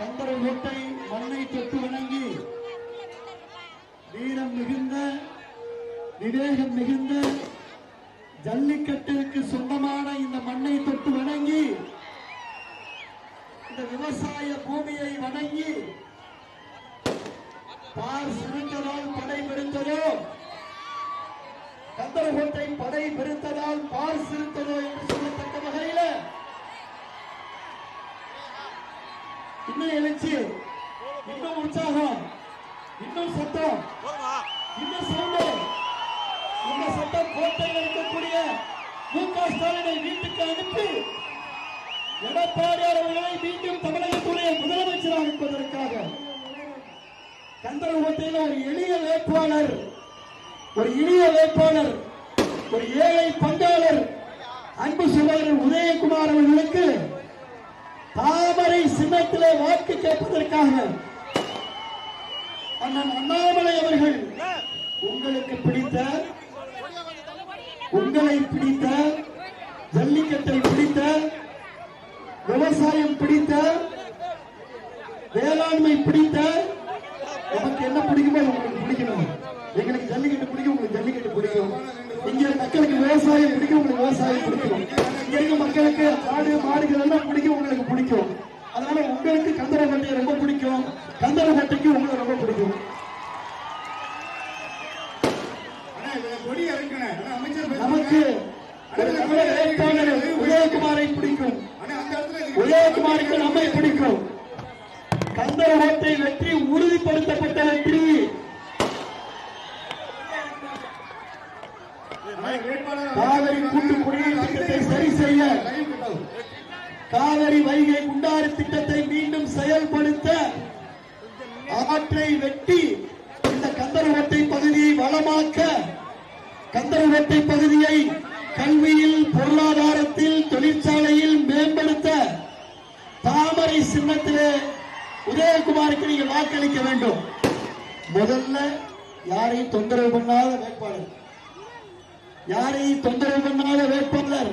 கந்தரகோட்டை மண்ணை தொட்டு வணங்கி வீரம் மிகுந்த விவேகம் மிகுந்த ஜல்லிக்கட்டிற்கு சொந்தமான இந்த மண்ணை தொட்டு வணங்கி இந்த விவசாய பூமியை வணங்கி பார் சிறந்ததால் படை பெருத்ததோ, கந்தரகோட்டை படை பெருத்ததால் பார் சிறுத்ததோ என்று சொல்லத்தக்க வகையில் இன்னும் எழுச்சி, இன்னும் உற்சாகம், இன்னும் சத்தம், இன்னும் சவுண்ட். இந்த சட்டம் கோட்டையில் இருக்கக்கூடிய மு.க. ஸ்டாலினை வீட்டுக்கு அனுப்பி எடப்பாடியார் அவர்களை மீண்டும் தமிழகத்துடைய முதலமைச்சராக இருப்பதற்காக கந்தரகோட்டையில் ஒரு எளிய வேட்பாளர், ஒரு ஏழை பங்காளர் அன்பு சகோதரர் உதயகுமார் அவர்களுக்கு தாமரை சின்னத்திலே வாக்கு கேட்பதற்காக அண்ணன் அண்ணாமலை அவர்கள் உங்களை பிடித்த ஜல்லிக்கட்டை பிடித்த விவசாயம் பிடித்த வேளாண்மை பிடித்த நமக்கு என்ன பிடிக்குமோ உங்களுக்கு பிடிக்கணும். எங்களுக்கு ஜல்லிக்கட்டு பிடிக்கும், உங்களுக்கு ஜல்லிக்கட்டு பிடிக்கும். இங்க மக்களுக்கு விவசாயம் பிடிக்கும், உங்களுக்கு விவசாயம் பிடிக்கும். இங்க இருக்க மக்களுக்கு ஆடு மாடுகள் எல்லாம் பிடிக்கும், உங்களுக்கு பிடிக்கும். அதனால உங்களுக்கு கந்தரகோட்டையை ரொம்ப பிடிக்கும், கந்தரகோட்டைக்கு உங்களுக்கு ரொம்ப பிடிக்கும். நமக்கு உதயகுமாரை பிடிக்கும், உதயகுமாருக்கு நம்மை பிடிக்கும். கந்தரகோட்டை வெற்றி உறுதிப்படுத்தப்பட்ட வெற்றி. காவிரி கூட்டு குடிநீர் திட்டத்தை சரி செய்ய, காவிரி வைகை குண்டாறு திட்டத்தை மீண்டும் செயல்படுத்த, ஆற்றை வெட்டி இந்த கந்தரகோட்டை பகுதியை வளமாக்க, கந்தரகோட்டை பகுதியை கல்வியில், பொருளாதாரத்தில், தொழிற்சாலையில் மேம்படுத்த தாமரை சின்னத்திலே உதயகுமாருக்கு நீங்க வாக்களிக்க வேண்டும். முதல்ல யாரையும் தொந்தரவு பண்ணாத வேட்பாளர், யாரையும் தொந்தரவு பண்ணாத வேட்பாளர்,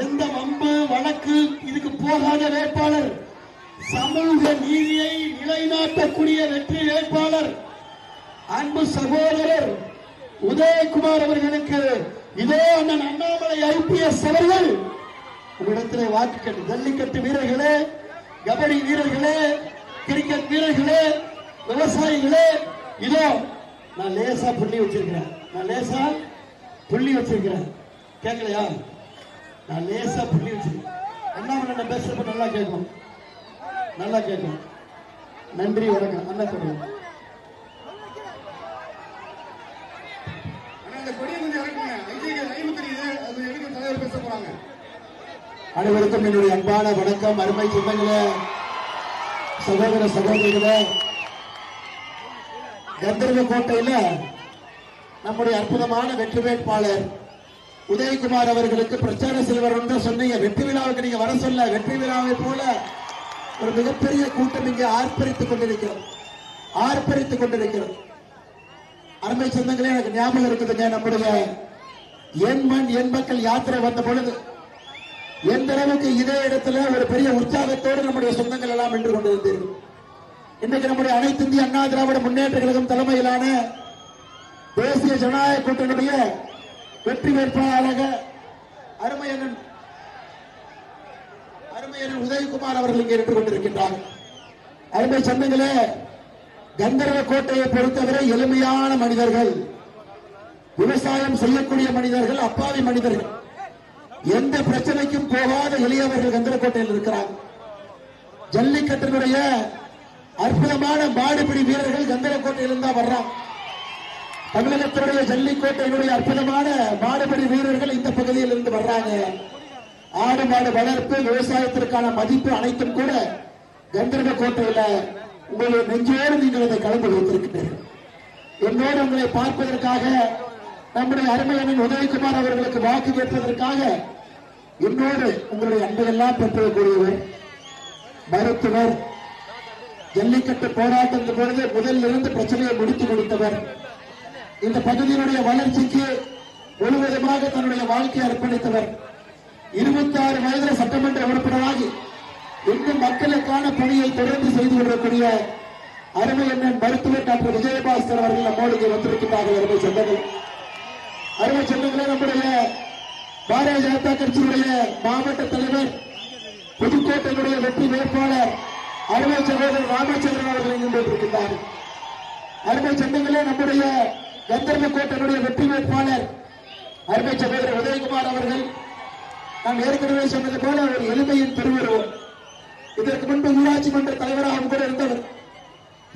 எந்த வம்பு வழக்கு இதுக்கு போகாத வேட்பாளர், சமூக நீதியை நிலைநாட்டக்கூடிய வெற்றி வேட்பாளர் அன்பு சகோதரர் உதயகுமார் அவர்களுக்கு இதோ அண்ணன் அண்ணாமலை ஐபிஎஸ் அவர்கள் உங்களிடத்திலே வாக்கு கேட்டு, ஜல்லிக்கட்டு வீரர்களே, கபடி வீரர்களே, கிரிக்கெட் வீரர்களே, விவசாயிகளே, இதோ நான் லேசா புள்ளி வச்சிருக்கிறேன், கேட்கலையா? நான் லேசா புள்ளி வச்சிருக்கேன். அண்ணாமலை பேசுறப்ப நல்லா கேட்கும். நன்றி, வணக்கம். அண்ணா சொல்றேன். அனைவருக்கும் என்னுடைய அன்பான வணக்கம். அருமை சொந்தங்களே, சகோதர சகோதரிகளே, கந்தரகோட்டையில நம்முடைய அற்புதமான வெற்றி வேட்பாளர் உதயகுமார் அவர்களுக்கு பிரச்சார செல்வர் தான் சொன்னீங்க. வெற்றி விழாவுக்கு நீங்க வர சொல்ல, வெற்றி விழாவை போல ஒரு மிகப்பெரிய கூட்டம் இங்கே ஆர்ப்பரித்துக் கொண்டிருக்கிறது. அருமை சொந்தங்களே, எனக்கு ஞாபகம் இருக்குதுங்க, நம்முடைய என் மண் என் மக்கள் யாத்திரை வந்த பொழுது எந்த அளவுக்கு இதே இடத்துல ஒரு பெரிய உற்சாகத்தோடு நம்முடைய சொந்தங்கள் எல்லாம் நின்று கொண்டிருந்தீர்கள். இன்னைக்கு நம்முடைய அனைத்து இந்திய அண்ணா திராவிட முன்னேற்ற கழகம் தலைமையிலான தேசிய ஜனநாயக கூட்டணியுடைய வெற்றி வேட்பாளராக அருமையண்ணன் உதயகுமார் அவர்கள் இங்கே நின்று கொண்டிருக்கின்றார். அருமை சொந்தங்களே, கந்தரகோட்டையை பொறுத்தவரை எளிமையான மனிதர்கள், விவசாயம் செய்யக்கூடிய மனிதர்கள், அப்பாவி மனிதர்கள், எந்த பிரச்சனைக்கும் போகாத எளியவர்கள் கந்தரகோட்டையில் இருக்கிறார். ஜல்லிக்கட்டினுடைய அற்புதமான மாடுபிடி வீரர்கள் கந்தரகோட்டையில் தான் வர்றாங்க. தமிழகத்தினுடைய ஜல்லிக்கோட்டையினுடைய அற்புதமான மாடுபிடி வீரர்கள் இந்த பகுதியில் இருந்து வர்றாங்க. ஆடு மாடு வளர்ப்பு, விவசாயத்திற்கான மதிப்பு அனைத்தும் கூட கந்தரகோட்டையில உங்களுடைய நெஞ்சோடு நீங்கள் அதை கலந்து வைத்திருக்கிறீர்கள். என்னோடு உங்களை பார்ப்பதற்காக, நம்முடைய அருமையண்ணன் உதயகுமார் அவர்களுக்கு வாக்கு கேட்பதற்காக என்னோடு உங்களுடைய அன்பையெல்லாம் பெற்றக்கூடியவர், மருத்துவர், ஜல்லிக்கட்டு போராட்டத்தின் பொழுது முதலில் இருந்து பிரச்சனையை முடித்து கொடுத்தவர், இந்த பகுதியினுடைய வளர்ச்சிக்கு முழுவதுமாக தன்னுடைய வாழ்க்கையை அர்ப்பணித்தவர், 26 வயதில் சட்டமன்ற உறுப்பினராகி இன்னும் மக்களுக்கான பணியை தொடர்ந்து செய்து கொண்டிருக்கூடிய அருமை அண்ணன் மருத்துவர் டாக்டர் விஜயபாஸ்கர் அவர்கள் நம்மோடு இங்கே வந்திருக்கிறார்கள். அருமை சொந்தங்கள், அருமை சொந்தங்களே, நம்முடைய பாரதிய ஜனதா கட்சியுடைய மாவட்ட தலைவர், புதுக்கோட்டையினுடைய வெற்றி வேட்பாளர் அருமை சகோதரர் ராமச்சந்திரன் அவர்கள் இங்கு கொண்டிருக்கிறார்கள். அருமை சொந்தங்களே, நம்முடைய கந்தர்வக்கோட்டையினுடைய வெற்றி வேட்பாளர் அருமை சகோதரர் உதயகுமார் அவர்கள், நான் ஏற்கனவே சொன்னது போல ஒரு எளிமையின் திருவுருவம். இதற்கு முன்பு ஊராட்சி மன்ற தலைவராகவும் கூட இருந்தவர்.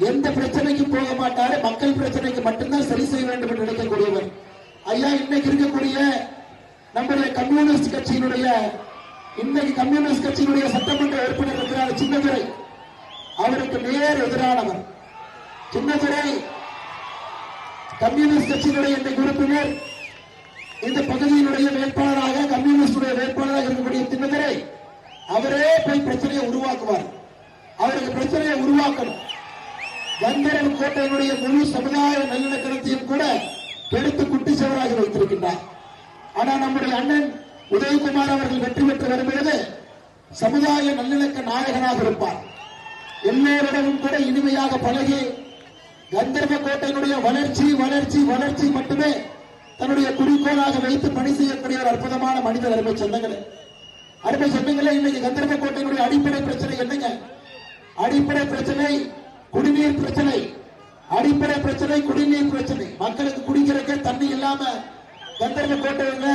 எந்த பிரச்சனைக்கும் போக மாட்டாரு, மக்கள் பிரச்சனைக்கு மட்டும்தான் சரி செய்ய வேண்டும் என்று நினைக்கக்கூடியவர். ஐயா, இன்னைக்கு இருக்கக்கூடிய நம்முடைய கம்யூனிஸ்ட் கட்சியினுடைய சட்டமன்ற உறுப்பினர் இருக்கிறார் சின்னதுரை, அவருக்கு நேர் எதிரானவர். சின்னதுரை கம்யூனிஸ்ட் கட்சியினுடைய இன்னைக்கு உறுப்பினர், இந்த பகுதியினுடைய வேட்பாளராக கம்யூனிஸ்டுடைய வேட்பாளராக இருக்கக்கூடிய சின்னதுரை அவரே போய் பிரச்சனையை உருவாக்குவார். அவருக்கு பிரச்சனையை உருவாக்கணும். கந்தரன் கோட்டையினுடைய முழு சமுதாய நல்லிணக்கத்தையும் கூட கெடுத்து குட்டி சவராகி வைத்திருக்கின்றார். ஆனால் நம்முடைய அண்ணன் உதயகுமார் அவர்கள் வெற்றி பெற்று வரும்பொழுது சமுதாய நல்லிணக்க நாயகனாக இருப்பார். எல்லோரிடமும் கூட இனிமையாக பழகி கந்தர்வ கோட்டையினுடைய வளர்ச்சி வளர்ச்சி வளர்ச்சி மட்டுமே தன்னுடைய குறிக்கோளாக வைத்து பணி செய்யக்கூடிய ஒரு அற்புதமான மனிதர். அருமை சொந்தங்களே, இன்னைக்கு கந்தர்வ கோட்டையினுடைய அடிப்படை பிரச்சனை என்னங்க? அடிப்படை பிரச்சனை குடிநீர் பிரச்சனை. அடிப்படை பிரச்சனை குடிநீர் பிரச்சனை. மக்களுக்கு குடிக்கிறதுக்கு தண்ணி இல்லாம கந்தர்வ கோட்டையில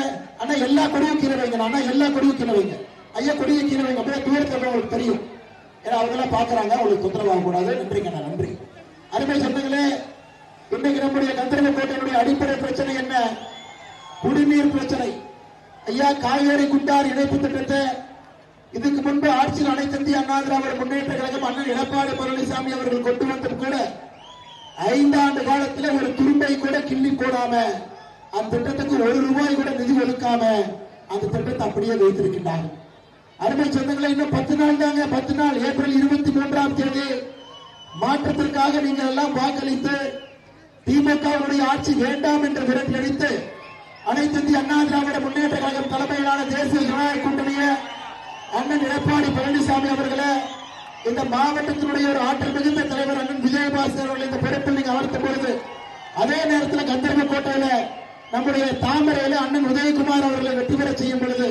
ஆனா எல்லா கொடியும் கீழே வைங்க, ஆனா எல்லா கொடியும் கீழே வைங்க, ஐயா கொடியை கீழே வைங்க, அப்படியே தூரத்தில் உங்களுக்கு தெரியும். ஏன்னா அவங்க எல்லாம் பாக்குறாங்க, உங்களுக்கு தொந்தரவாக கூடாது. நன்றிங்க, நன்றி. அருமை சொந்தங்களே, இன்னைக்கு நம்முடைய கந்தர்வ கோட்டையினுடைய அடிப்படை பிரச்சனை என்ன? குடிநீர் பிரச்சனை. ஐயா, காவேரி குண்டார் இணைப்பு திட்டத்தை இதுக்கு முன்பு ஆட்சியில் அனைத்து இந்திய அண்ணா திராவிட முன்னேற்ற கழகம் அண்ணன் எடப்பாடி பழனிசாமி அவர்கள் கொண்டு வந்தும் கூட 5 ஆண்டு காலத்தில் ஒரு துரும்பை கூட கிள்ளி போடாம, அந்த திட்டத்துக்கு 1 ரூபாய் கூட நிதி ஒதுக்காம அந்த திட்டத்தை அப்படியே வைத்திருக்கின்றார்கள். அருமை சொந்தங்களை, இன்னும் 10 நாள் தாங்க, 10 நாள். ஏப்ரல் 23ஆம் தேதி மாற்றத்திற்காக நீங்கள் எல்லாம் வாக்களித்து திமுகவுடைய ஆட்சி வேண்டாம் என்று விரட்டி அடித்து அனைத்து இந்திய அண்ணா திராவிட முன்னேற்ற கழகம் தலைமையிலான தேசிய ஜனநாயக கூட்டணியை அண்ணன் எடப்பாடி பழனிசாமி அவர்களை, இந்த மாவட்டத்தினுடைய ஒரு ஆற்றல் மிகுந்த தலைவர் அண்ணன் விஜயபாஸ்கர் அவர்கள் இந்த பொறுப்பில் நீங்க அமர்த்த பொழுது, அதே நேரத்தில் கந்தர்வ கோட்டையில நம்முடைய தாமரையில அண்ணன் உதயகுமார் அவர்களை வெற்றி பெற செய்யும் பொழுது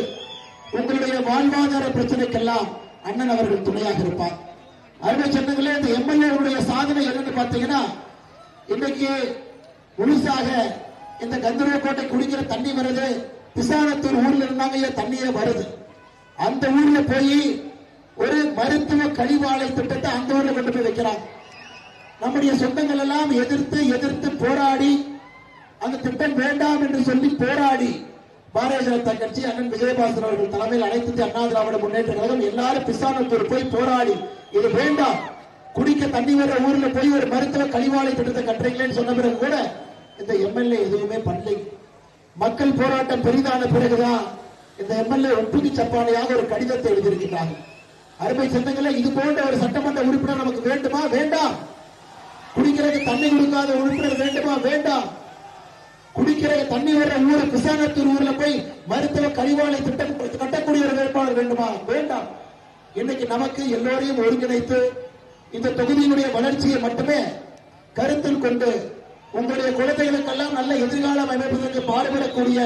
உங்களுடைய வாழ்வாதார பிரச்சனைக்கெல்லாம் அண்ணன் அவர்கள் துணையாக இருப்பார். அருமை சொந்தங்களே, இந்த எம்எல்ஏ சாதனை என்னன்னு பாத்தீங்கன்னா, இன்னைக்கு முழுசாக இந்த கந்தர்வ கோட்டை குடிக்கிற தண்ணி வருது. பிசானத்தூர் ஊர்ல இருந்தாங்க தண்ணியே வருது. அந்த ஊர்ல போய் ஒரு மருத்துவ கழிவாலை திட்டத்தை அந்த ஊர்ல கொண்டு போய் வைக்கிறாங்க. நம்முடைய சொந்தங்கள் எல்லாம் எதிர்த்து போராடி அந்த திட்டம் வேண்டாம் என்று சொல்லி போராடி பாரதிய ஜனதா கட்சி அண்ணன் விஜயபாஸ்கர் அவர்கள் தலைமையில் அனைத்து இந்திய அண்ணா திராவிட முன்னேற்ற கழகம் எல்லாரும் பிசானத்தூர் போய் போராடி இது வேண்டாம், குடிக்க தண்ணி வர ஊர்ல போய் ஒரு மருத்துவ கழிவாலை திட்டத்தை கட்டுறீங்களேன்னு சொன்ன பிறகு கூட இந்த எம்எல்ஏ எதுவுமே பண்ணலை. மக்கள் போராட்டம் பெரிதான பிறகுதான் இந்த எம்எல்ஏ ஒப்புக்கு சப்பானையாக ஒரு கடிதத்தை எழுதியிருக்கிறார்கள். அருமை சொந்தங்களே, இது போன்ற ஒரு சட்டமன்ற உறுப்பினர் நமக்கு வேண்டுமா? வேண்டாம். குடிக்கிறதுக்கு தண்ணி கொடுக்காத உறுப்பினர் வேண்டுமா? வேண்டாம். குடிக்கிற தண்ணி வர்ற ஊர் பிசானத்தூர் ஊர்ல போய் மருத்துவ கழிவாலை திட்டம் கட்டக்கூடிய ஒரு வேட்பாளர் வேண்டுமா? வேண்டாம். இன்னைக்கு நமக்கு எல்லோரையும் ஒருங்கிணைத்து இந்த தொகுதியினுடைய வளர்ச்சியை மட்டுமே கருத்தில் கொண்டு உங்களுடைய குழந்தைகளுக்கெல்லாம் நல்ல எதிர்காலம் அமைப்பதற்கு பாடுபடக்கூடிய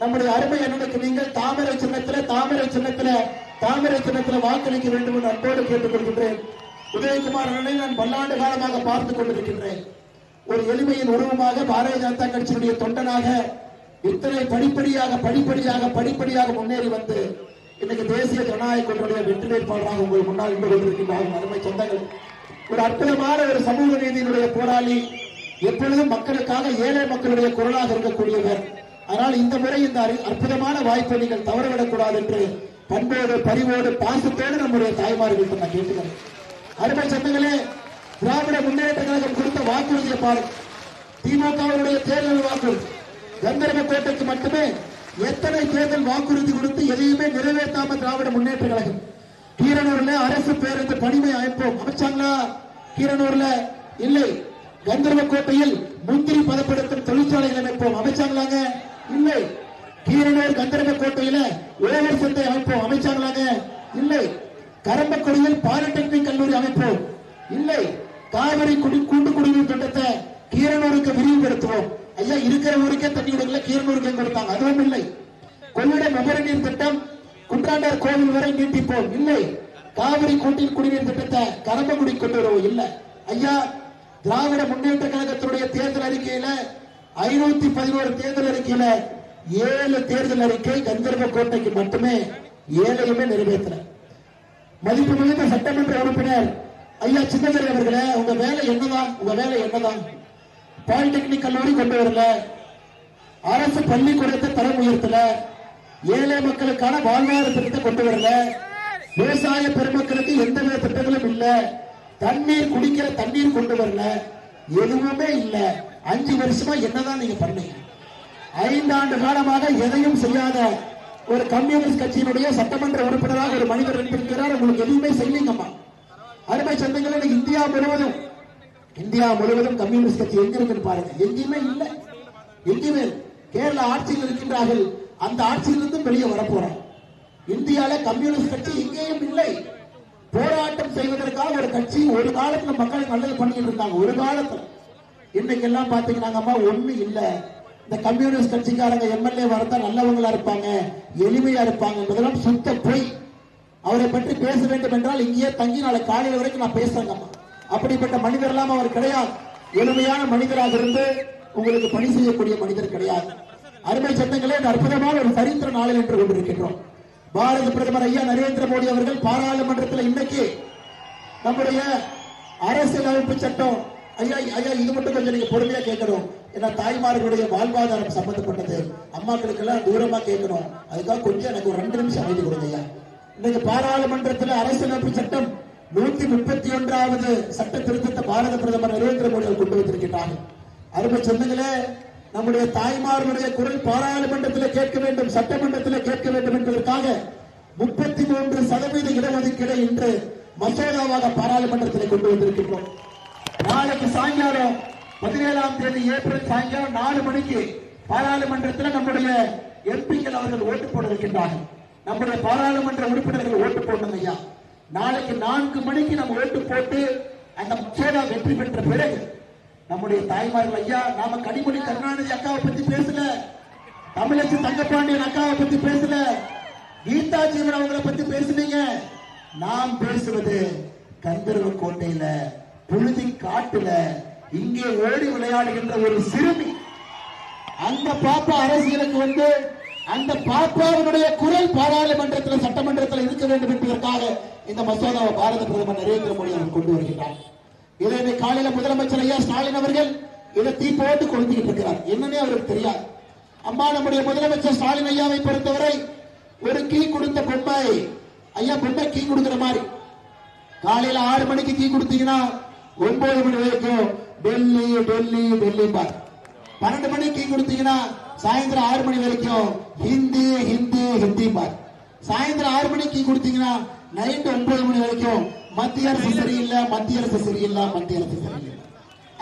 நம்முடைய அருமை அண்ணனுக்கு நீங்கள் தாமரை சின்னத்துல வாக்களிக்க வேண்டும் என்று அன்போடு கேட்டுக் கொள்கின்றேன். உதயகுமார் அண்ணனை நான் பல்லாண்டு காலமாக பார்த்துக் கொண்டிருக்கின்றேன். ஒரு எளிமையின் உருவமாக பாரதிய ஜனதா கட்சியினுடைய தொண்டனாக இத்தனை படிப்படியாக முன்னேறி வந்து இன்னைக்கு தேசிய ஜனநாயக கூட்டணியுடைய வெற்றி வேட்பாளராக உங்கள் முன்னால் நின்று கொண்டிருக்கின்றார்கள். அருமை சொந்தங்கள், ஒரு அற்புதமான ஒரு சமூக நீதியினுடைய போராளி, எப்பொழுதும் மக்களுக்காக ஏழை மக்களுடைய குரலாக இருக்கக்கூடியவர். ஆனால் இந்த முறை இந்த அற்புதமான வாய்ப்பை நீங்கள் தவறவிடக்கூடாது என்று பண்போடு பரிவோடு பாசத்தோடு நம்முடைய தாய்மார்கள் நான் கேட்டுக்கிறேன். அருமை சொந்தங்களே, திராவிட முன்னேற்ற கழகம் கொடுத்த வாக்குறுதியை பாருங்க. திமுகவுடைய தேர்தல் வாக்குறுதி கந்தர்வ கோட்டைக்கு மட்டுமே எத்தனை தேர்தல் வாக்குறுதி கொடுத்து எதையுமே நிறைவேற்றாம திராவிட முன்னேற்ற கழகம். கீரனூர்ல அரசு பேருந்து பணிமை அமைப்போம் அமைச்சாங்களா? கீரனூர்ல இல்லை. கந்தர்வ கோட்டையில் முந்திரி பதப்படுத்தும் தொழிற்சாலைகள் அமைப்போம் அமைச்சாங்களாங்க? இல்லை. கீரனூர் கந்தர்வ கோட்டையில ஓவர் சந்தை அமைப்போம் அமைச்சாங்களாங்க? இல்லை. கரம்பக்குடியில் பாலிடெக்னிக் கல்லூரி அமைப்போம். இல்லை, காவிரி கூட்டு குடிநீர் திட்டத்தை கீரனூருக்கு விரிவுபடுத்துவோம். ஐயா, இருக்கிற ஊருக்கே தண்ணி கொடுக்கல, கீரனூருக்கு கொடுத்தாங்க, அதுவும் இல்லை. கொள்ளிடம் உபரி நீர் திட்டம் குன்றாண்டார் கோவில் வரை நீட்டிப்போம். இல்லை, காவிரி கூட்டில் குடிநீர் திட்டத்தை கரம்பக்குடி கொண்டு வருவோம். இல்லை ஐயா, திராவிட முன்னேற்ற கழகத்தினுடைய தேர்தல் அறிக்கையில 511 தேர்தல் அறிக்கையில 7 தேர்தல் அறிக்கை கந்தர்வ கோட்டைக்கு மட்டுமே 7யுமே நிறைவேற்ற. மதிப்பு மிகுந்த சட்டமன்ற உறுப்பினர் ஐயா சின்னதுரை அவர்களே, உங்க வேலை என்னதான்? உங்க வேலை என்னதான்? பாலிடெக்னிக் கல்லூரி கொண்டு வரல, அரசு பள்ளிக்கூடத்தை தரம் உயர்த்தல, ஏழை மக்களுக்கான வாழ்வாதார திட்டத்தை கொண்டு வரல, விவசாய பெருமக்களுக்கு எந்தவித திட்டங்களும் இல்ல, தண்ணீர் குடிக்கிற தண்ணீர் கொண்டு வரல, எதுவுமே இல்ல. 5 வருஷமா என்னதான் நீங்க பண்ணீங்க? 5 ஆண்டு காலமாக எதையும் செய்யாத ஒரு கம்யூனிஸ்ட் கட்சியினுடைய சட்டமன்ற உறுப்பினராக ஒரு மனிதர் இருக்கிறார். உங்களுக்கு எதுவுமே செய்யலீங்கம்மா. அருமை சொந்தங்களே, இந்தியா முழுவதும் கம்யூனிஸ்ட் கட்சி எங்க இருக்குன்னு பாருங்க. எங்கேயுமே இல்லை, எங்கேயுமே. கேரளா ஆட்சியில் இருக்கின்றார்கள், அந்த ஆட்சியிலிருந்து வெளியே வரப்போறாங்க. இந்தியாவில கம்யூனிஸ்ட் கட்சி எங்கேயும் இல்லை. போராட்டம் செய்வதற்காக ஒரு கட்சி ஒரு காலத்துல மக்களுக்கு நல்லது பண்ணிட்டு இருந்தாங்க. ஒரு காலத்துல இன்னைக்கு எல்லாம் பாத்தீங்கன்னா ஒண்ணு இல்ல. இந்த கம்யூனிஸ்ட் கட்சிக்காரங்க எம்எல்ஏ வரதா நல்லவங்களா இருப்பாங்க, எளிமையா இருப்பாங்க என்பதெல்லாம் சுத்த போய். அவரை பற்றி பேச வேண்டும் என்றால் இங்கேயே தங்கி நாளை காலையில் வரைக்கும் நான் பேசுறேங்கம்மா. அப்படிப்பட்ட மனிதர் எல்லாம் அவர் கிடையாது. எளிமையான மனிதராக இருந்து உங்களுக்கு பணி செய்யக்கூடிய மனிதர் கிடையாது. அருமை சட்டங்களே, அற்புதமான ஒரு சரித்திர நாளில் என்று கொண்டிருக்கின்றோம். பாரத பிரதமர் ஐயா நரேந்திர மோடி அவர்கள் பாராளுமன்றத்தில் இன்னைக்கு நம்முடைய அரசியலமைப்பு சட்டம், ஐயா ஐயா இது மட்டும் கொஞ்சம் நீங்க பொறுமையா கேட்கணும். ஏன்னா தாய்மார்களுடைய வாழ்வாதாரம் சம்பந்தப்பட்டது, அம்மாக்களுக்கு எல்லாம் தூரமா கேட்கணும். அதுக்காக கொஞ்சம் எனக்கு ஒரு 2 நிமிஷம் அமைதி கொடுங்க ஐயா. இன்னைக்கு பாராளுமன்றத்தில் அரசியலமைப்பு சட்டம் 131வது சட்ட திருத்தத்தை பாரத பிரதமர் நரேந்திர மோடி அவர்கள் கொண்டு வந்திருக்கிறார்கள். அருமை சொந்தங்களே, நம்முடைய தாய்மார்களுடைய குரல் பாராளுமன்றத்தில் கேட்க வேண்டும், சட்டமன்றத்தில் கேட்க வேண்டும் என்பதற்காக 33% இடஒதுக்கீடு இன்று மசோதாவாக பாராளுமன்றத்தில் கொண்டு வந்திருக்கின்றோம். நாளைக்கு சாயங்காலம் 17ஆம் தேதி ஏப்ரல் சாயங்காலம் 4 மணிக்கு பாராளுமன்றத்தில் நம்முடைய எம்பிக்கள் அவர்கள் ஓட்டு போட இருக்கின்றார்கள். நம்முடைய பாராளுமன்ற உறுப்பினர்கள் ஓட்டு போடணும் ஐயா. நாளைக்கு 4 மணிக்கு நம்ம ஓட்டு போட்டு அந்த மசோதா வெற்றி பெற்ற பிறகு நம்முடைய தாய்மார்கள் ஐயா, நாம கனிமொழி கருணாநிதி அக்காவை பத்தி பேசல, தமிழச்சி தங்கப்பாண்டியன் அக்காவை பத்தி பேசல, கீதா ஜீவன் அவங்களை பத்தி பேசுனீங்க. நாம் பேசுவது கந்தர்வ கோட்டையில, புழுதி காட்டுல, இங்கே ஓடி விளையாடுகின்ற ஒரு சிறுமி. அந்த பாப்பா அரசியலுக்கு வந்து அந்த பாப்பாவினுடைய குரல் பாராளுமன்றத்தில் சட்டமன்றத்தில் இருக்க வேண்டும் என்பதற்காக இந்த மசோதாவை பாரத பிரதமர் நரேந்திர மோடி அவர்கள் கொண்டு வருகிறார். இதை காலையில முதலமைச்சர் ஐயா ஸ்டாலின் அவர்கள் இதை தீ போட்டு கொளுத்திக்கிட்டு இருக்கிறார். என்னன்னே அவருக்கு தெரியாது. அம்மா, நம்முடைய முதலமைச்சர் ஸ்டாலின் ஐயாவை பொறுத்தவரை ஒரு கீ கொடுத்த பொம்மை ஐயா, பொம்மை கீ கொடுக்கிற மாதிரி காலையில 6 மணிக்கு கீ கொடுத்தீங்கன்னா 9 மணி வரைக்கும் டெல்லி டெல்லி டெல்லி பார். 12 மணிக்கு கீ கொடுத்தீங்கன்னா சாயந்தரம் 6 மணி வரைக்கும் ஹிந்தி ஹிந்தி ஹிந்தி பார். சாயந்தரம் 6 மணிக்கு கீ கொடுத்தீங்கன்னா நைட்டு 9 மணி வரைக்கும் மத்திய அரசு சரியில்லை, மத்திய அரசு சரியில்லை, மத்திய அரசு சரியில்லை.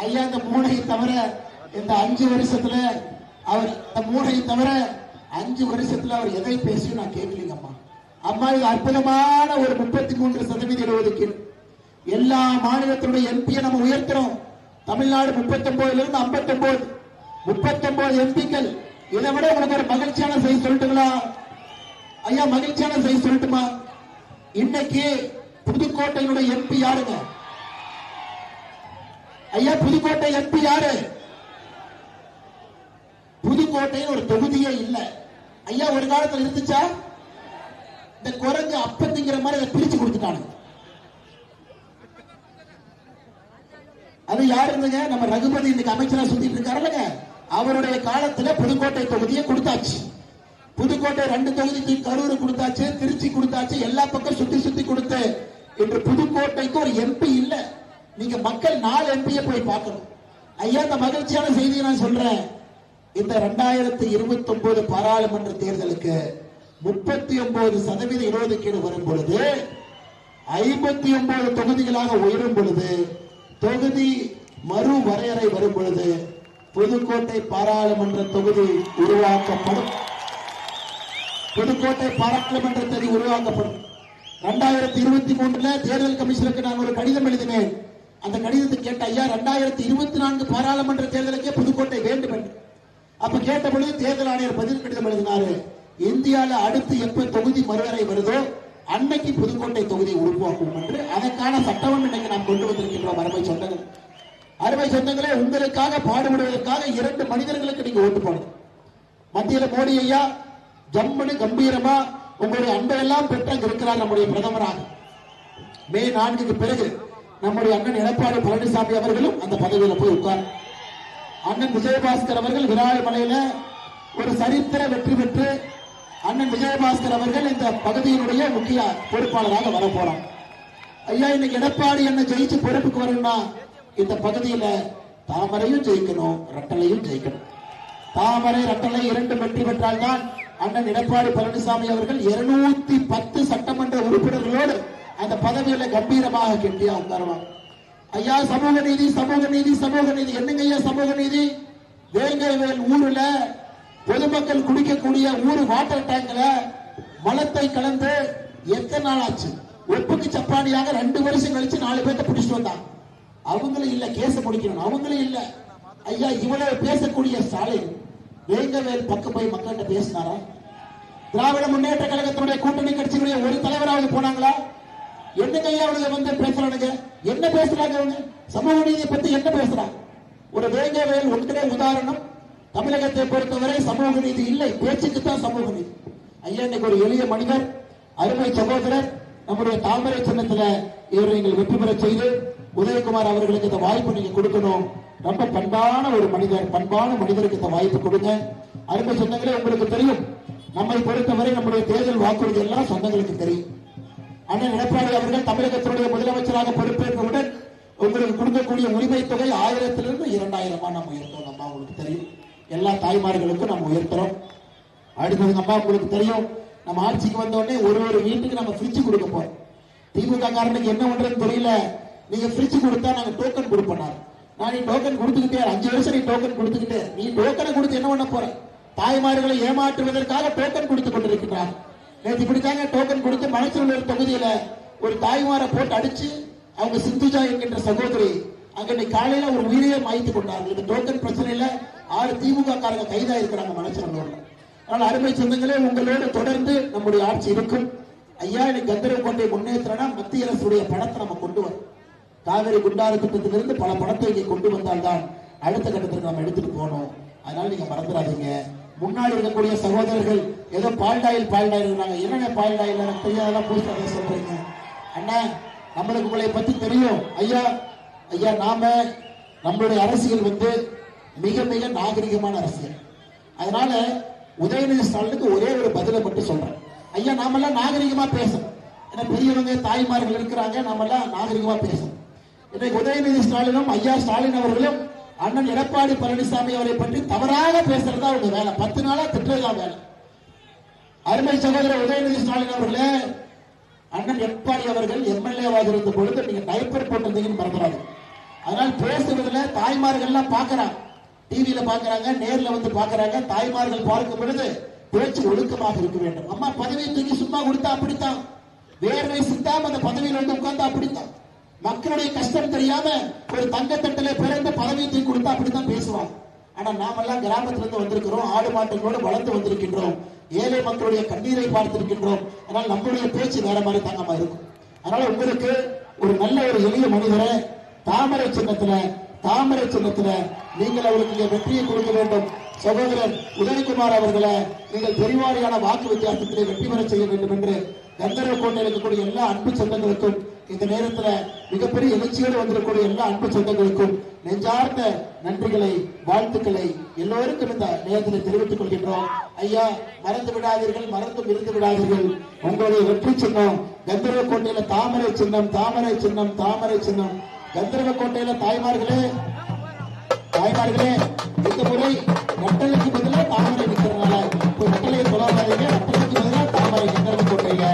ஐயா, இந்த 3ஐ தவிர இந்த 5 வருஷத்துல அவர் இந்த 3ஐ தவிர 5 வருஷத்துல அவர் எதை பேசியும் நான் கேட்கலீங்கம்மா. அம்மா, இது அற்புதமான ஒரு 33% இடஒதுக்கீடு. எல்லா மாநிலத்தினுடைய எம்பியை நம்ம உயர்த்துறோம். தமிழ்நாடு 39 59 எம்பிக்கள். இதை விட உங்களுக்கு ஒரு மகிழ்ச்சியான செய்தி சொல்லட்டுங்களா ஐயா? மகிழ்ச்சியான செய்தி சொல்லட்டுமா? இன்னைக்கு புதுக்கோட்டையினுடைய எம்பி யாருங்க ஐயா? புதுக்கோட்டை எம்பி யாரு? புதுக்கோட்டையில் ஒரு தொகுதியே இல்ல ஐயா. ஒரு காலத்தில் இருந்துச்சா? இந்த குரங்கு அப்பத்திங்கிற மாதிரி அதை பிரிச்சு கொடுத்துட்டாங்க. அது யாரு இருந்துங்க? நம்ம ரகுபதி இன்னைக்கு அமைச்சரா சுத்திட்டு இருக்காருல்லங்க, அவருடைய காலத்துல புதுக்கோட்டை தொகுதியை கொடுத்தாச்சு. புதுக்கோட்டை 2 தொகுதிக்கு கரூர் கொடுத்தாச்சு, திருச்சி கொடுத்தாச்சு, எல்லா பக்கம் சுத்தி சுத்தி கொடுத்து இன்று புதுக்கோட்டைக்கு ஒரு எம்பி இல்ல. நீங்க மக்கள் 4 எம்பியை போய் பார்க்கணும் ஐயா. இந்த மகிழ்ச்சியான செய்தியை நான் சொல்றேன். இந்த 2029 பாராளுமன்ற தேர்தலுக்கு 39% இடஒதுக்கீடு வரும் பொழுது 59 தொகுதிகளாக உயரும் பொழுது, தொகுதி மறு வரையறை வரும் பொழுது புதுக்கோட்டை பாராளுமன்ற தொகுதி உருவாக்கப்படும். புதுக்கோட்டை பாராளுமன்ற தொகுதி உருவாக்கப்படும். 2023 தேர்தல் கமிஷனுக்கு நான் ஒரு கடிதம் எழுதினேன். அந்த கடிதத்தை கேட்ட ஐயா 2024 பாராளுமன்ற தேர்தலுக்கே புதுக்கோட்டை வேண்டும் என்று. அப்ப கேட்ட பொழுது தேர்தல் ஆணையர் பதில் கடிதம் எழுதினாரு. இந்தியாவில் அடுத்து எப்ப தொகுதி மறுவரை வருதோ அன்னைக்கு புதுக்கோட்டை தொகுதி உருவாக்கும் என்று. அதற்கான சட்டமும் இன்னைக்கு நாம் கொண்டு வந்திருக்கின்றோம். அருமை சொந்தங்களே, உங்களுக்காக பாடுபடுவதற்காக 2 மனிதர்களுக்கு நீங்க ஓட்டு போடுங்க. மத்தியில மோடி ஐயா ஜம்முன்னு கம்பீரமா உங்களுடைய அன்பையெல்லாம் பெற்று இருக்கிறார் நம்முடைய பிரதமராக. மே 4க்கு பிறகு நம்முடைய அண்ணன் எடப்பாடி பழனிசாமி அவர்களும் அந்த பதவியில போய் உட்கார். அண்ணன் விஜயபாஸ்கர் அவர்கள் விராலிமலையில ஒரு சரித்திர வெற்றி பெற்று அண்ணன் விஜயபாஸ்கர் அவர்கள் இந்த பகுதியினுடைய முக்கிய பொறுப்பாளராக வர போறார். ஐயா, இன்னைக்கு எடப்பாடி என்ன ஜெயிச்சு பொறுப்புக்கு வரணும்னா இந்த பகுதியில தாமரையும் ஜெயிக்கணும், ரட்டளையும் ஜெயிக்கணும். தாமரை ரட்டளை 2 வெற்றி பெற்றால்தான் அண்ணன் எடப்பாடி பழனிசாமி அவர்கள் 210 சட்டமன்ற உறுப்பினர்களோடு அந்த பதவியில கம்பீரமாக கெட்டியா உட்காருவாங்க. ஐயா, சமூக நீதி சமூக நீதி சமூக நீதி. என்னங்க ஐயா சமூக நீதி? வேங்கைவேல் ஊர்ல பொதுமக்கள் குடிக்கக்கூடிய ஊரு வாட்டர் டேங்க்ல மலத்தை கலந்து எத்தனை நாள் ஆச்சு? ஒப்புக்கு சப்பானியாக 2 வருஷம் கழிச்சு 4 பேர்த்த பிடிச்சிட்டு வந்தாங்க. அவங்களும் இல்ல கேச முடிக்கணும், அவங்களும் இல்ல. ஐயா, இவ்வளவு பேசக்கூடிய ஸ்டாலின் வேங்கவேல் பக்கம் போய் மக்கள்கிட்ட பேசினாரா? திராவிட முன்னேற்ற கழகத்தினுடைய கூட்டணி கட்சிகளுடைய ஒரு தலைவராவது போனாங்களா? என்னங்க ஐயா அவனுங்க வந்து பேசுறானுங்க? என்ன பேசுறாங்க அவங்க? சமூக நீதியை பத்தி என்ன பேசுறாங்க? ஒரு வேங்கவேல் ஒன்றே உதாரணம். தமிழகத்தை பொறுத்தவரை சமூக நீதி இல்லை, பேச்சுக்கு தான் சமூக நீதி. ஐயா, இன்னைக்கு ஒரு எளிய மனிதர், அருமை சகோதரர், நம்முடைய தாமரை சின்னத்துல இவரை நீங்கள் வெற்றி பெற செய்து உதயகுமார் அவர்களுக்கு இந்த வாய்ப்பு நீங்க கொடுக்கணும். ரொம்ப பண்பான ஒரு மனிதர், பண்பான மனிதருக்கு இந்த வாய்ப்பு கொடுங்க. அருமை சொந்தங்களே, உங்களுக்கு தெரியும் நம்மை பொறுத்தவரை நம்முடைய தேர்தல் வாக்குறுதி எல்லாம் சொந்தங்களுக்கு தெரியும். அண்ணன் எடப்பாடி அவர்கள் தமிழகத்தினுடைய முதலமைச்சராக பொறுப்பேற்றவுடன் உங்களுக்கு கொடுக்கக்கூடிய உரிமை தொகை 1000 - 2000 நம்ம உயர்த்தோம். அம்மா உங்களுக்கு தெரியும், எல்லா தாய்மார்களுக்கும் நம்ம உயர்த்துறோம். அடுத்தது அம்மா உங்களுக்கு தெரியும், நம்ம ஆட்சிக்கு வந்த உடனே ஒரு வீட்டுக்கு நம்ம ஃப்ரிட்ஜ் கொடுக்க போறோம். திமுக காரனுக்கு என்ன பண்றதுன்னு தெரியல. நீங்க ஃப்ரிட்ஜ் கொடுத்தா நாங்க டோக்கன் கொடுப்போம். நான் நீ டோக்கன் கொடுத்துக்கிட்டே 5 வருஷம் நீ டோக்கன் கொடுத்துக்கிட்டே நீ டோக்கனை கொடுத்து என்ன பண்ண போற? தாய்மார்களை ஏமாற்றுவதற்காக டோக்கன் கொடுத்துக் கொண்டிருக்கிறார். நேற்று இப்படித்தாங்க டோக்கன் கொடுத்து மனசுல தொகுதியில ஒரு தாய்மாரை போட்டு அடிச்சு அவங்க சிந்துஜா என்கின்ற சகோதரி அங்க காலையில ஒரு உயிரையே மாய்த்து கொண்டார்கள். இந்த டோக்கன் பிரச்சனையில 6 திமுக காரங்க கைதா இருக்கிறாங்க மனசுல. ஆனால் அருமை சொந்தங்களே, உங்களோடு தொடர்ந்து நம்முடைய ஆட்சி இருக்கும். ஐயா, இன்னைக்கு கந்தரவக்கோட்டை முன்னேற்றம்னா மத்திய அரசுடைய பணத்தை நம்ம கொண்டு வரும். காவிரி குண்டாறு திட்டத்திலிருந்து பல பணத்தை இங்கே கொண்டு வந்தால்தான் அடுத்த கட்டத்திற்கு நம்ம எடுத்துட்டு போனோம். அதனால நீங்க மறந்துடாதீங்க. முன்னாடி இருக்கக்கூடிய சகோதரர்கள் ஏதோ பால்டாயில் இருக்கிறாங்க. என்னென்ன பால்டாயில் எனக்கு தெரியாதெல்லாம் புதுசாக சொல்றீங்க. அண்ணா, நம்மளுக்கு உங்களை பத்தி தெரியும். ஐயா ஐயா நாம நம்மளுடைய அரசியல் மிக மிக நாகரிகமான அரசியல். அதனால உதயநிதி ஸ்டாலினுக்கு ஒரே ஒரு பதிலை மட்டும் சொல்றேன். ஐயா, நாமெல்லாம் நாகரிகமா பேசணும். ஏன்னா பெரியவங்க தாய்மார்கள் இருக்கிறாங்க, நாமெல்லாம் நாகரிகமா பேசணும். இன்னைக்கு உதயநிதி ஸ்டாலினும் ஐயா ஸ்டாலின் அவர்களும் அண்ணன் எடப்பாடி பழனிசாமி அவரை பற்றி தவறாக பேசுறதா அவங்க வேலை. 10 நாளா திட்டுறதா வேலை. அருமை சகோதரர் உதயநிதி ஸ்டாலின் அவர்களே, அண்ணன் எடப்பாடி அவர்கள் எம்எல்ஏவாக இருந்த பொழுது நீங்க டைப்பர் போட்டிருந்தீங்கன்னு மறந்துடாது. அதனால் பேசுவதில் தாய்மார்கள் எல்லாம் பாக்குறாங்க, டிவியில பாக்குறாங்க, நேர்ல வந்து பாக்குறாங்க. தாய்மார்கள் பார்க்கும் பொழுது பேச்சு ஒழுக்கமாக இருக்க வேண்டும். அம்மா பதவியை தூக்கி சும்மா கொடுத்தா அப்படித்தான், வேர்வை சிந்தாம அந்த பதவியில் உட்கார்ந்தா அப்படித்தான். மக்களுடைய கஷ்டம் தெரியாம ஒரு தங்கத்தட்டில பிறந்த பதவியை தூக்கி கொடுத்தா அப்படித்தான் பேசுவாங்க. ஆனா நாமெல்லாம் கிராமத்திலிருந்து வந்திருக்கிறோம், ஆடு மாட்டங்களோடு வளர்ந்து வந்திருக்கின்றோம், ஏழை மக்களுடைய கண்ணீரை பார்த்திருக்கின்றோம். அதனால் நம்மளுடைய பேச்சு வேற மாதிரி தங்கமா இருக்கும். அதனால உங்களுக்கு ஒரு நல்ல ஒரு எளிய மனிதரை தாமரை சின்னத்துல நீங்கள் அவருக்கு வெற்றியை கொடுக்க வேண்டும். சகோதரர் உதயகுமார் அவர்களை நீங்கள் பெருவாரியான வாக்கு வித்தியாசத்திலே வெற்றி பெற செய்ய வேண்டும் என்று கந்தரவக்கோட்டையில் இருக்கக்கூடிய எல்லா அன்பு சொந்தங்களுக்கும், இந்த நேரத்தில் மிகப்பெரிய எழுச்சியோடு வந்திருக்கக்கூடிய எல்லா அன்பு சொந்தங்களுக்கும் நெஞ்சார்ந்த நன்றிகளை, வாழ்த்துக்களை எல்லோருக்கும் இந்த நேரத்தில் தெரிவித்துக் கொள்கின்றோம். ஐயா, மறந்து விடாதீர்கள், மறந்தும் இருந்து விடாதீர்கள். உங்களுடைய வெற்றி சின்னம் கந்தரவக்கோட்டையில தாமரை சின்னம். கந்தரவக்கோட்டையில தாய்மார்களே, இந்த முறை நட்டலுக்கு பதிலாக தாமரை நிற்கிறதுனால நட்டலையை சொல்லாதீங்க, நட்டலுக்கு பதிலாக தாமரை கந்தரவக்கோட்டையில.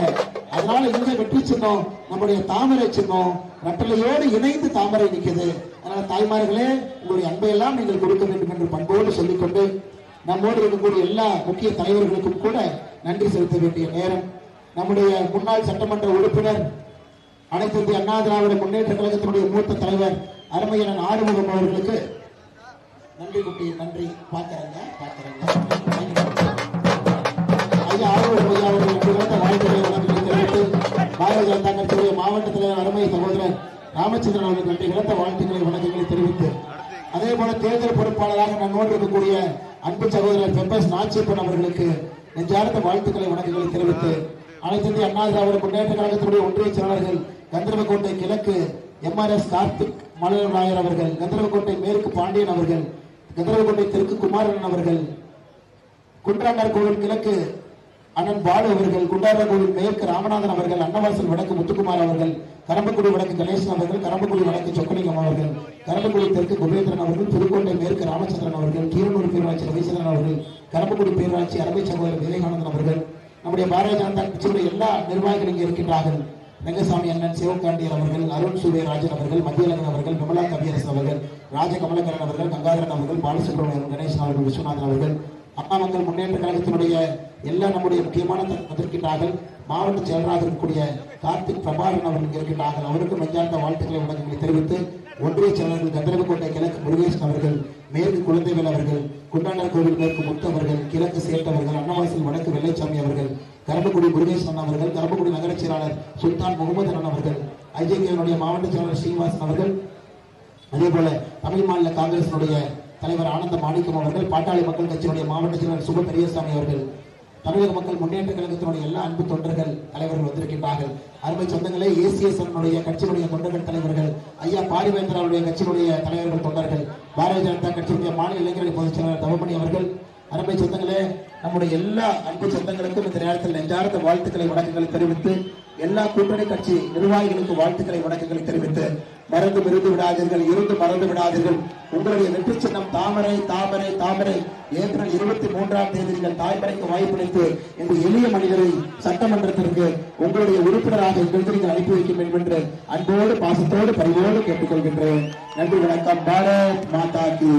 அதனால இந்த வெற்றி சின்னம் நம்முடைய தாமரை சின்னம், நட்டலையோடு இணைந்து தாமரை நிற்குது. அதனால தாய்மார்களே, உங்களுடைய அன்பையெல்லாம் நீங்கள் கொடுக்க வேண்டும் என்று பண்போடு சொல்லிக்கொண்டு நம்மோடு இருக்கக்கூடிய எல்லா முக்கிய தலைவர்களுக்கும் கூட நன்றி செலுத்த வேண்டிய நேரம். நம்முடைய முன்னாள் சட்டமன்ற உறுப்பினர் அனைத்து இந்திய அண்ணா திராவிட முன்னேற்ற கழகத்தினுடைய மூத்த தலைவர் அருமையன் ஆறுமுகம் அவர்களுக்கு நன்றி குட்டி, நன்றி. பாக்கிறேங்க ஐயா ஆறுமுகம் ஐயா அவர்கள் வாழ்த்துக்களை தெரிவித்து பாரதிய ஜனதா கட்சியுடைய மாவட்ட தலைவர் அருமை சகோதரர் ராமச்சந்திரன் அவர்கள் நன்றி கலந்த வாழ்த்துக்களை வணக்கங்களை தெரிவித்து, அதே போல தேர்தல் பொறுப்பாளராக நம்மோடு இருக்கக்கூடிய அன்பு சகோதரர் பெப்பஸ் நாச்சியப்பன் அவர்களுக்கு நெஞ்சார்ந்த வாழ்த்துக்களை வணக்கங்களை தெரிவித்து, அனைத்து இந்திய அண்ணா திராவிட முன்னேற்ற கழகத்தினுடைய ஒன்றிய செயலாளர்கள் கந்தர்வக்கோட்டை கிழக்கு எம்ஆர்எஸ் கார்த்திக் மலர் நாயர் அவர்கள், கந்தர்வக்கோட்டை மேற்கு பாண்டியன் அவர்கள், கந்தர்வக்கோட்டை தெற்கு குமாரன் அவர்கள், குன்றாண்டார் கோவில் கிழக்கு அண்ணன் பாலு அவர்கள், குண்டாண்டார் கோவில் மேற்கு ராமநாதன் அவர்கள், அன்னவாசல் வடக்கு முத்துக்குமார் அவர்கள், கரம்பக்குடி வடக்கு கணேசன் அவர்கள், கரம்பக்குடி வடக்கு சொக்கலிங்கம் அவர்கள், கரம்பக்குடி தெற்கு குபேந்திரன் அவர்கள், புதுக்கோட்டை மேற்கு ராமச்சந்திரன் அவர்கள், கீரனூர் பேரூராட்சி ரவிசந்திரன் அவர்கள், கரம்பக்குடி பேரூராட்சி அருமை சகோதரர் விவேகானந்தன் அவர்கள், நம்முடைய பாரதிய ஜனதா கட்சியுடைய எல்லா நிர்வாகிகள் இங்கே இருக்கின்றார்கள். ரங்கசாமி அண்ணன் சிவகாண்டியர் அவர்கள், அருண் சூரியராஜன் அவர்கள், மத்தியலகன் அவர்கள், விமலா கவியரசன் அவர்கள், ராஜகமலகரன் அவர்கள், கங்காதரன் அவர்கள், பாலசுப்ரமணியன் கணேசன் அவர்கள், விஸ்வநாதன் அவர்கள், அண்ணா மக்கள் முன்னேற்ற கழகத்தினுடைய எல்லா நம்முடைய முக்கியமான வந்திருக்கின்றார்கள். மாவட்ட செயலராக இருக்கக்கூடிய கார்த்திக் பிரபாகரன் அவர்கள் இருக்கின்றார்கள். அவருக்கும் நெஞ்சார்ந்த வாழ்த்துக்களை வணக்கங்களை தெரிவித்து, ஒன்றிய செயலர்கள் கந்தரவக்கோட்டை கிழக்கு முருகேசன் அவர்கள், மேற்கு குழந்தைகள் அவர்கள், குண்டாண்டார் கோவில் மேற்கு முத்து அவர்கள், கிழக்கு சேட் அவர்கள், அன்னவாசல் வடக்கு வெள்ளைச்சாமி அவர்கள், கரம்பக்குடி முருகேசன் அவர்கள், கரம்பக்குடி நகர செயலாளர் சுல்தான் முகமது அண்ணன் அவர்கள், ஐஜேகேனுடைய மாவட்ட செயலாளர் ஸ்ரீனிவாசன் அவர்கள், அதே போல தமிழ் மாநில காங்கிரசினுடைய தலைவர் ஆனந்த மாணிக்கம் அவர்கள், பாட்டாளி மக்கள் கட்சியினுடைய மாவட்ட செயலாளர் சுப பெரியசாமி அவர்கள், தமிழக மக்கள் முன்னேற்ற கழகத்தினுடைய எல்லா அன்பு தொண்டர்கள் தலைவர்கள் வந்திருக்கின்றார்கள். அருமை சொந்தங்களே, ஏசிஎஸ்னுடைய கட்சியினுடைய தொண்டர்கள் தலைவர்கள், ஐயா பாரிவேந்தராவுடைய கட்சியினுடைய தலைவர்கள் தொண்டர்கள், பாரதிய ஜனதா கட்சியினுடைய மாநில இளைஞரணி பொதுச் செயலாளர் தவமணி அவர்கள், அருமை சொந்தங்களே, நம்முடைய எல்லா அன்பு சொந்தங்களுக்கும் இந்த நேரத்தில் நெஞ்சார்ந்த வாழ்த்துக்களை வணக்கங்களை தெரிவித்து, எல்லா கூட்டணி கட்சி நிர்வாகிகளுக்கு வாழ்த்துக்களை வணக்கங்களை தெரிவித்து, மறந்து விருந்து விடாதீர்கள், இருந்து மறந்து விடாதீர்கள். உங்களுடைய வெற்றி சின்னம் தாமரை தாமரை தாமரை. ஏப்ரல் 23ஆம் தேதி நீங்கள் தாய்மறைக்கு வாய்ப்பளித்து இந்த எளிய மனிதரை சட்டமன்றத்திற்கு உங்களுடைய உறுப்பினராக எங்களுக்கு நீங்கள் அனுப்பி வைக்க வேண்டும் என்று அன்போடு பாசத்தோடு பரிவோடு கேட்டுக்கொள்கின்றேன். நன்றி, வணக்கம். பாரத் மாதா கி